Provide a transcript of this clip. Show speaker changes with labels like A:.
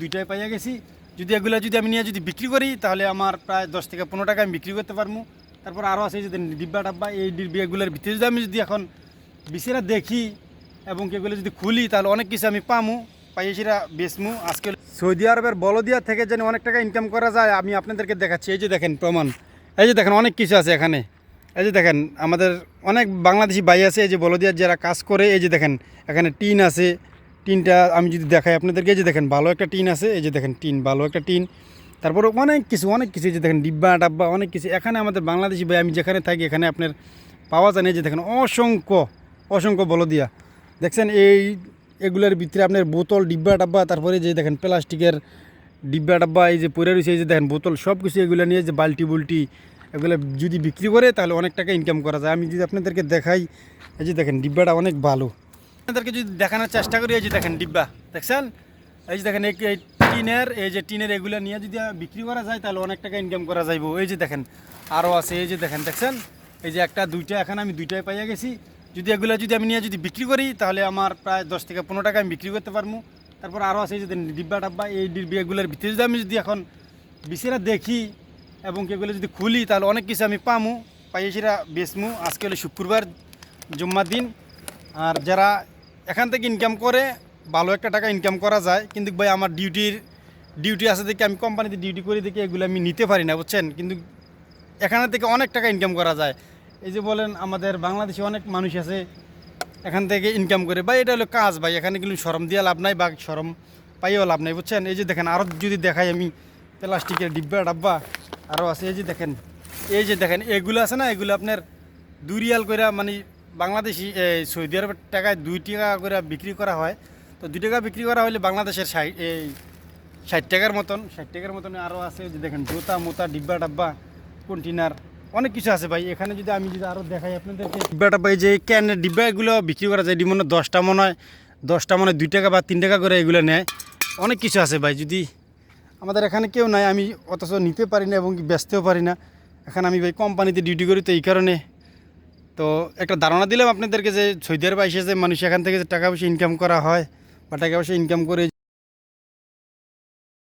A: দুইটাই পাইয়া গেছি। যদি এগুলো যদি আমি নিয়ে যদি বিক্রি করি তাহলে আমার প্রায় 10 থেকে 15 টাকা আমি বিক্রি করতে পারবো। তারপর আরও আছে যে ডিব্বা টাব্বা, এই ডিব্বাগুলোর ভিতরে যদি আমি যদি এখন বিচেরা দেখি এবং এগুলো যদি খুলি তাহলে অনেক কিছু আমি পামু, পাইয়ে সেটা বেচমু। আজকে সৌদি আরবের বলদিয়া থেকে যেন অনেক টাকা ইনকাম করা যায় আমি আপনাদেরকে দেখাচ্ছি। এই যে দেখেন প্রমাণ, এই যে দেখেন অনেক কিছু আছে এখানে। এই যে দেখেন আমাদের অনেক বাংলাদেশি ভাই আছে এই যে বলদিয়ার যারা কাজ করে। এই যে দেখেন এখানে টিন আছে, টিনটা আমি যদি দেখাই আপনাদেরকে, এই যে দেখেন ভালো একটা টিন আছে, এই যে দেখেন টিন, ভালো একটা টিন। তারপরে অনেক কিছু এই যে দেখেন ডিব্বা টাব্বা অনেক কিছু এখানে আমাদের বাংলাদেশি ভাই আমি যেখানে থাকি এখানে আপনার পাওয়া যায় না। এই যে দেখেন অসংখ্য বলদিয়া দেখছেন। এগুলোর ভিতরে আপনার বোতল ডিব্বা টাব্বা, তারপরে যে দেখেন প্লাস্টিকের ডিব্বা টাব্বা এই যে পরে রয়েছে, এই যে দেখেন বোতল সব কিছু এগুলো নিয়ে যে বালতি বুলটি এগুলো যদি বিক্রি করে তাহলে অনেক টাকা ইনকাম করা যায়। আমি যদি আপনাদেরকে দেখাই, এই যে দেখেন ডিব্বাটা অনেক ভালো, আপনাদেরকে যদি দেখানোর চেষ্টা করি। এই যে দেখেন ডিব্বা দেখছেন, এই যে দেখেন এই টিনের এগুলো নিয়ে যদি বিক্রি করা যায় তাহলে অনেক টাকা ইনকাম করা যাইব। এই যে দেখেন আরও আছে, এই যে দেখেন দেখছেন, এই যে একটা দুইটা এখানে আমি দুইটাই পাইয়া গেছি। যদি এগুলো যদি আমি নিয়ে যদি বিক্রি করি তাহলে আমার প্রায় 10 থেকে 15 টাকা আমি বিক্রি করতে পারবো। তারপর আরও আছে এই যে ডিব্বা টাব্বা, এই ডিব্বাগুলোর ভিতরে যদি আমি যদি এখন বিচেরা দেখি এবং এগুলো যদি খুলি তাহলে অনেক কিছু আমি পামু, পাইয়ে সেটা বেচমু। আজকে হলো শুক্রবার, জুম্মার দিন। আর যারা এখান থেকে ইনকাম করে ভালো একটা টাকা ইনকাম করা যায়, কিন্তু ভাই আমার ডিউটি আছে দেখে আমি কোম্পানিতে ডিউটি করি দেখে এগুলো আমি নিতে পারি না, বুঝছেন। কিন্তু এখানে থেকে অনেক টাকা ইনকাম করা যায়। এই যে বলেন আমাদের বাংলাদেশে অনেক মানুষ আছে এখান থেকে ইনকাম করে, ভাই এটা হলো কাজ ভাই, এখানে কিন্তু শরম দিয়ে লাভ নাই বা শরম পাইয়েও লাভ নাই, বুঝছেন। এই যে দেখেন আরও যদি দেখাই আমি প্লাস্টিকের ডিব্বা ডাব্বা আরও আছে। এই যে দেখেন এগুলো আছে না, এগুলো আপনার 2 রিয়াল করে, মানে বাংলাদেশি সৌদি আরবের টাকায় 2 টাকা করে বিক্রি করা হয়। তো 2 টাকা বিক্রি করা হলে বাংলাদেশের 60 টাকার মতন আরও আছে। যে দেখেন জুতা মোতা ডিব্বা ডাব্বা কন্টেনার অনেক কিছু আছে ভাই এখানে। যদি আমি যদি আরও দেখাই আপনাদেরকে ডিব্বা ডাব্বা, এই যে ক্যানের ডিব্বা এগুলো বিক্রি করা যায় মনে 10টা মনে হয় 2 টাকা বা 3 টাকা করে এগুলো নেয়। অনেক কিছু আছে ভাই, যদি আমাদের এখানে কেউ নাই আমি অথচ নিতে পারি না এবং বেচতেও পারি না। এখানে আমি ভাই কোম্পানিতে ডিউটি করি, তো এই কারণে তো একটা ধারণা দিলাম আপনাদেরকে যে সৌদি আরবে এসে যে মানুষ এখান থেকে যে টাকা পয়সা ইনকাম করা হয় বা টাকা পয়সা ইনকাম করে